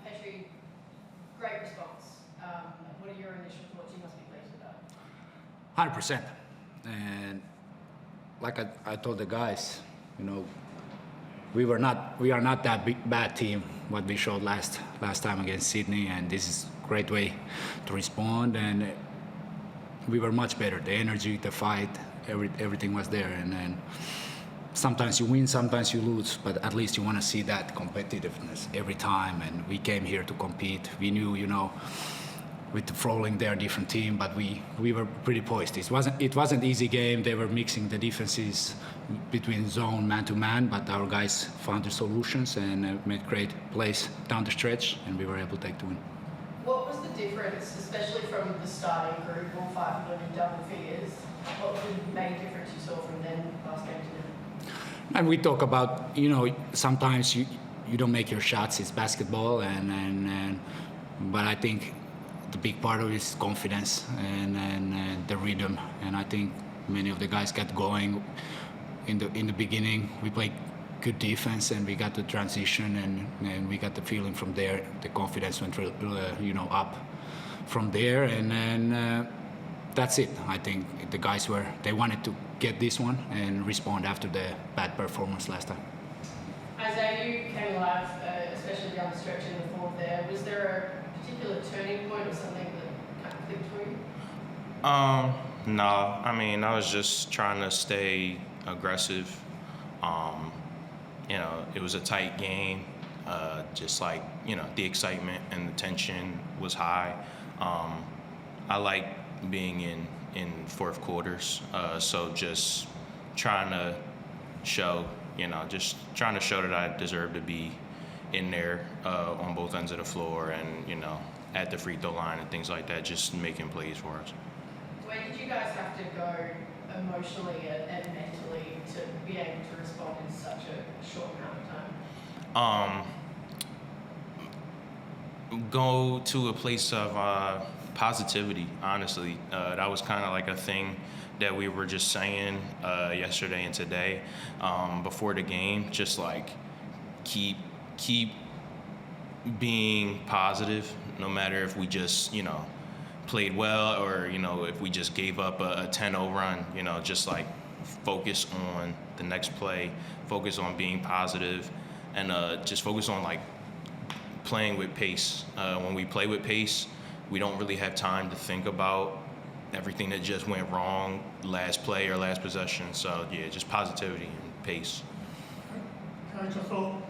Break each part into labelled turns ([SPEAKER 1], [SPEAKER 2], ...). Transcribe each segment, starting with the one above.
[SPEAKER 1] Petteri, great response. What are your initial thoughts? You must be pleased with that.
[SPEAKER 2] 100%. And like I told the guys, we are not that bad team what we showed last time against Sydney, and this is a great way to respond. And we were much better. The energy, the fight, everything was there. And sometimes you win, sometimes you lose, but at least you want to see that competitiveness every time. And we came here to compete. We knew, with the Froling, they're a different team, but we were pretty poised. It wasn't easy game. They were mixing the defenses between zone, man to man, but our guys found the solutions and made great plays down the stretch, and we were able to take the win.
[SPEAKER 1] What was the difference, especially from the starting group, all 5 of them in double figures? What was the main difference you saw from them last game to now?
[SPEAKER 2] And we talk about, sometimes you don't make your shots. It's basketball, but I think the big part of it is confidence and the rhythm. And I think many of the guys got going in the beginning. We played good defense and we got the transition and we got the feeling from there. The confidence went up from there, and then that's it. I think the guys they wanted to get this one and respond after the bad performance last time.
[SPEAKER 1] Izaiah, you came alive, especially down the stretch in the fourth there. Was there a particular turning point or something that kind of clicked for you?
[SPEAKER 3] No. I was just trying to stay aggressive. It was a tight game. Just like, the excitement and the tension was high. I like being in fourth quarters. So just trying to show, that I deserve to be in there on both ends of the floor and, at the free throw line and things like that, just making plays for us.
[SPEAKER 1] Where did you guys have to go emotionally and mentally to be able to respond in such a short amount of time?
[SPEAKER 3] Go to a place of positivity, honestly. That was kind of like a thing that we were just saying yesterday and today before the game. Just like keep being positive, no matter if we just, played well or, if we just gave up a 10-0 run, just like focus on the next play, focus on being positive, and just focus on like playing with pace. When we play with pace, we don't really have time to think about everything that just went wrong last play or last possession. So yeah, just positivity and pace.
[SPEAKER 4] Coach, I thought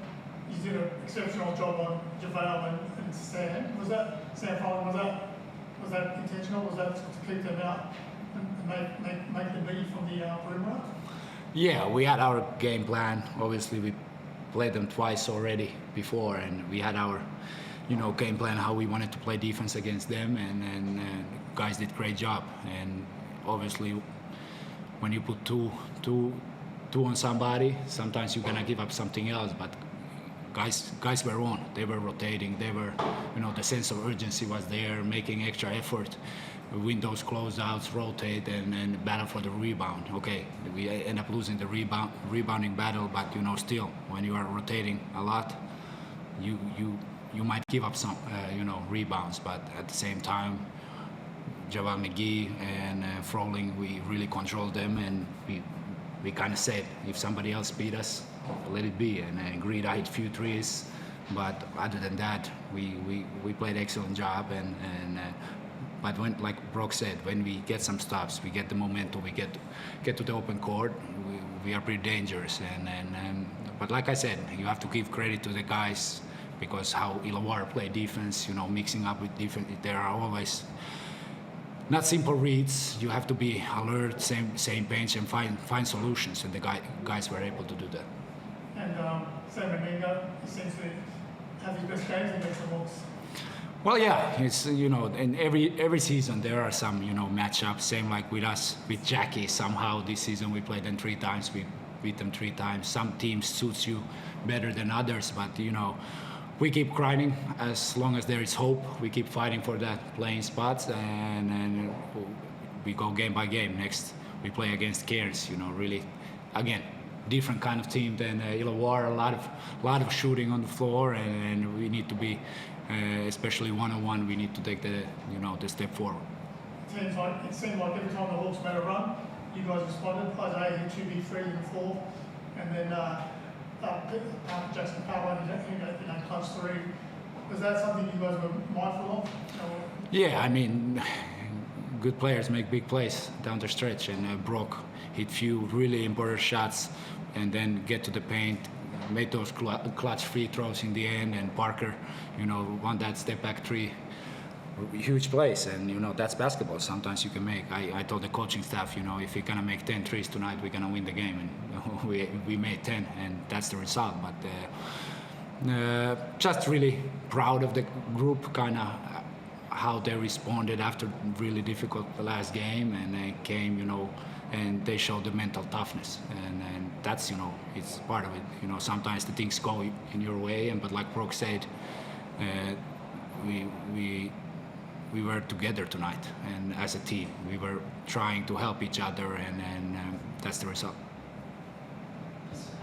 [SPEAKER 4] you did an exceptional job on JaVale and Sam. Was that intentional? Was that to keep them out and make them beat from the perimeter?
[SPEAKER 2] Yeah, we had our game plan. Obviously, we played them twice already before, and we had our, game plan how we wanted to play defense against them, and guys did a great job. And obviously, when you put two on somebody, sometimes you're gonna give up something else. But guys were on. They were rotating. They were, the sense of urgency was there, making extra effort, win those closeouts, rotate, and battle for the rebound. Okay, we end up losing the rebounding battle, but still, when you are rotating a lot, you might give up some, rebounds. But at the same time, Javal McGee and Froling, we really controlled them, and we kind of said, if somebody else beat us, let it be. And Greed, I hit a few threes, but other than that, we played excellent job. But when, like Brock said, when we get some stops, we get the momentum, we get to the open court, we are pretty dangerous. But like I said, you have to give credit to the guys, because how Illawarra play defense, mixing up with defense, there are always not simple reads. You have to be alert, same page, and find solutions, and the guys were able to do that.
[SPEAKER 4] And Sam Meninga essentially have his best games against the Hawks.
[SPEAKER 2] Well, yeah, it's in every season there are some matchups. Same like with us with Jackie. Somehow this season we played them 3 times. We beat them 3 times. Some teams suits you better than others, but we keep grinding as long as there is hope. We keep fighting for that playing spots, and we go game by game. Next we play against Cairns. Really, again, different kind of team than Illawarra. A lot of shooting on the floor, and we need to be, especially one-on-one, we need to take the step forward.
[SPEAKER 4] It seemed like every time the Hawks made a run, you guys responded. Izaiah hit 2 big threes in the fourth, and then Jackson Powell clutch 3. Was that something you guys were mindful of?
[SPEAKER 2] Yeah, I mean, good players make big plays down the stretch, and Brock hit few really important shots, and then get to the paint, made those clutch free throws in the end, and Parker, won that step back 3. Huge plays, and that's basketball. Sometimes you can make. I told the coaching staff, if we're gonna make 10 threes tonight, we're gonna win the game, and we made 10, and that's the result. But just really proud of the group, kind of how they responded after really difficult the last game, and they came, and they showed the mental toughness, and that's it's part of it. Sometimes the things go in your way, but like Brock said, we were together tonight, and as a team, we were trying to help each other, and that's the result.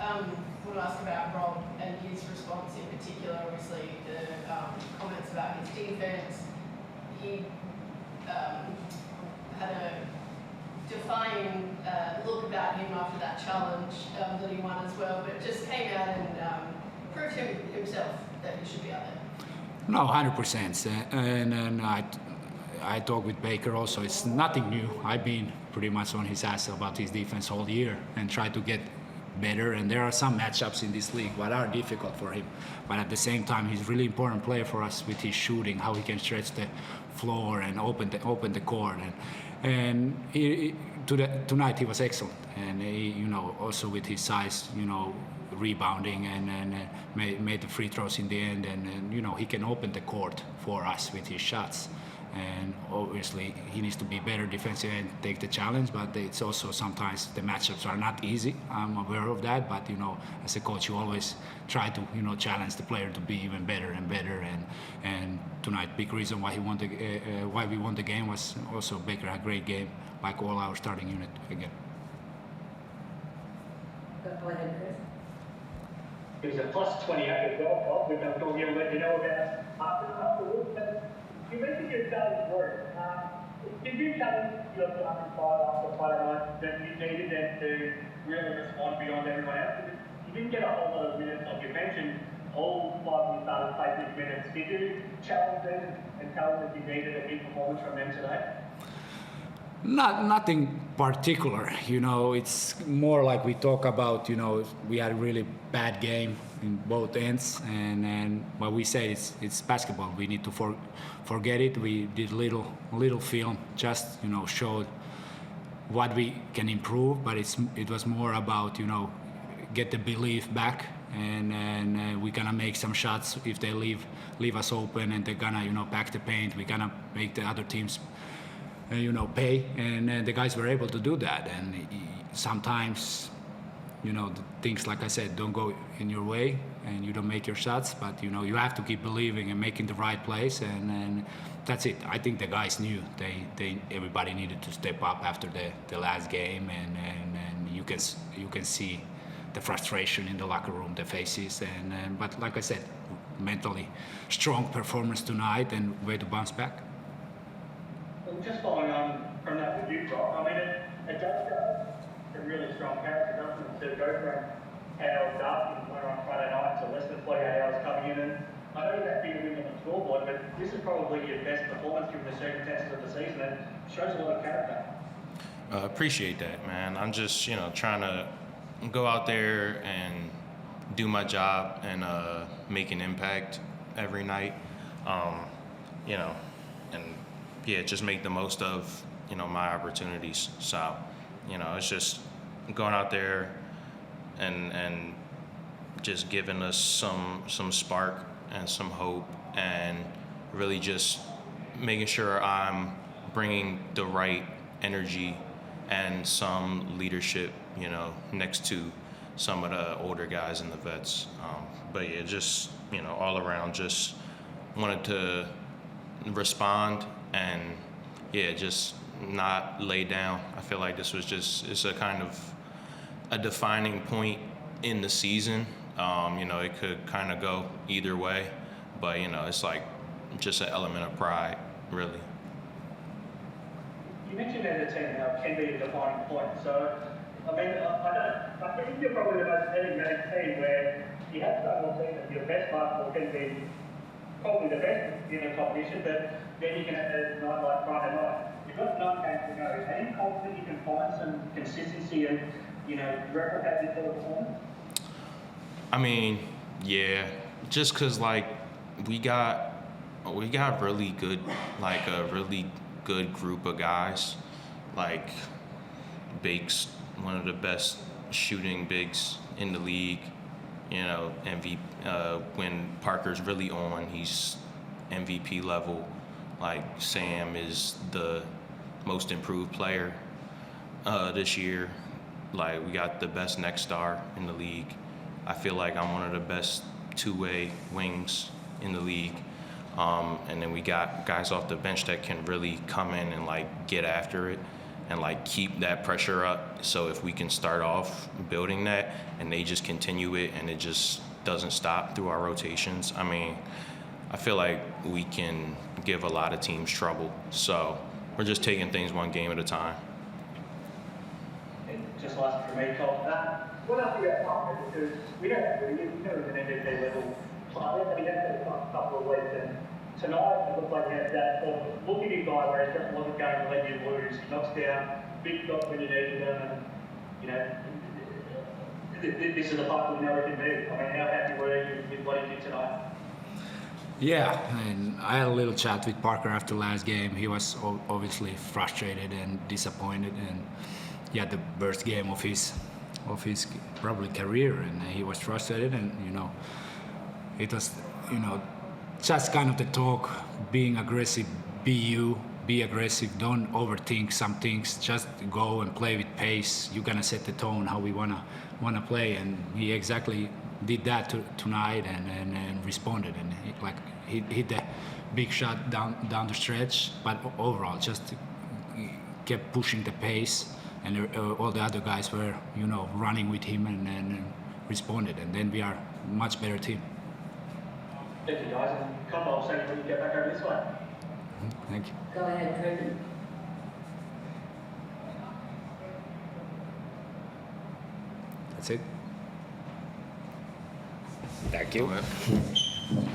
[SPEAKER 1] I want to ask about Rob and his response in particular. Obviously, the comments about his defense. He had a defying look about him after that challenge that he won as well, but just came out and proved himself that he should be out there.
[SPEAKER 2] No, 100%. And I talked with Baker also. It's nothing new. I've been pretty much on his ass about his defense all year and tried to get better. And there are some matchups in this league that are difficult for him. But at the same time, he's a really important player for us with his shooting, how he can stretch the floor and open the court. And tonight he was excellent. And he, also with his size, rebounding and made the free throws in the end, and he can open the court for us with his shots. And obviously he needs to be better defensively and take the challenge, but it's also sometimes the matchups are not easy. I'm aware of that, but as a coach you always try to challenge the player to be even better and better, and tonight big reason why we won the game was also Baker had a great game, like all our starting unit again.
[SPEAKER 5] Go ahead, Chris.
[SPEAKER 6] It was a plus 28 as well, Bob, which I'm sure you'll let you know about afterwards. But you mentioned your challenge work. Did you challenge your starting five after Friday night that you needed them to really respond beyond everyone else? Because you didn't get a whole lot of minutes, like you mentioned, all 5 of you started taking minutes. Did you challenge them and tell them that you needed a big performance from them today?
[SPEAKER 2] Nothing particular, it's more like we talk about, we had a really bad game in both ends, and what we say it's basketball. We need to forget it. We did little film, just showed what we can improve, but it was more about get the belief back, and we're gonna make some shots if they leave us open, and they're gonna pack the paint. We're gonna make the other teams pay, and the guys were able to do that. And sometimes, the things like I said don't go in your way, and you don't make your shots. But you have to keep believing and making the right plays, and that's it. I think the guys knew everybody needed to step up after the last game, and you can see the frustration in the locker room, the faces, and but like I said, mentally strong performance tonight and way to bounce back.
[SPEAKER 6] Just following on from that with you, Brock, I mean, it does show a really strong character, doesn't it, to go from how dark you were on Friday night to less than 48 hours coming in. And I know that being on the scoreboard, but this is probably your best performance given the circumstances of the season, and shows a lot of character.
[SPEAKER 3] Appreciate that, man. I'm just, trying to go out there and do my job and make an impact every night, and just make the most of, my opportunities. So, it's just going out there and just giving us some spark and some hope, and really just making sure I'm bringing the right energy and some leadership, next to some of the older guys and the vets. But yeah, just, all around, just wanted to respond and just not lay down. I feel like this was it's a kind of a defining point in the season. You know, it could kind of go either way, but you know, it's like just an element of pride, really.
[SPEAKER 6] You mentioned as a team how it can be a defining point. So, I mean, I think you're probably the most enigmatic team where you have some more team that your best basketball can be probably the best in the competition, but then you can have a night like Friday night. You've got 9 games to go. Are you confident you can find some consistency and, you know, replicate this sort of performance?
[SPEAKER 3] I mean, yeah, just cause like we got really good, like a really good group of guys, like Bake's one of the best shooting bigs in the league. You know, when Parker's really on, he's MVP level. Like Sam is the most improved player this year. Like we got the best next star in the league. I feel like I'm one of the best two-way wings in the league. And then we got guys off the bench that can really come in and like get after it and like keep that pressure up. So if we can start off building that and they just continue it and it just doesn't stop through our rotations, I mean, I feel like we can give a lot of teams trouble. So we're just taking things one game at a time.
[SPEAKER 6] And just last for me, Cole, what else do you have Parker? Because we don't have really, you know, an MVP level player, but he has had a couple of weeks, and tonight it looks like he has that sort of look-at-him guy where he just wasn't going to let you lose. He knocks down big shots when you needed them, and, you know, this is the part we know he can be. I mean, how happy were you with what he did tonight?
[SPEAKER 2] Yeah, and I had a little chat with Parker after last game. He was obviously frustrated and disappointed, and he had the worst game of his probably career, and he was frustrated. And you know, it was, you know, just kind of the talk, being aggressive, be you, be aggressive, don't overthink some things, just go and play with pace. You're gonna set the tone how we wanna play, and he exactly did that tonight and responded, and he hit the big shot down the stretch, but overall just kept pushing the pace, and all the other guys were, you know, running with him and responded, and then we are a much better team.
[SPEAKER 6] Thank you, guys, and come on, I'll say when you get back over this way.
[SPEAKER 2] Thank you.
[SPEAKER 5] Go ahead, Brendan.
[SPEAKER 2] That's it. Thank you.
[SPEAKER 3] Go ahead.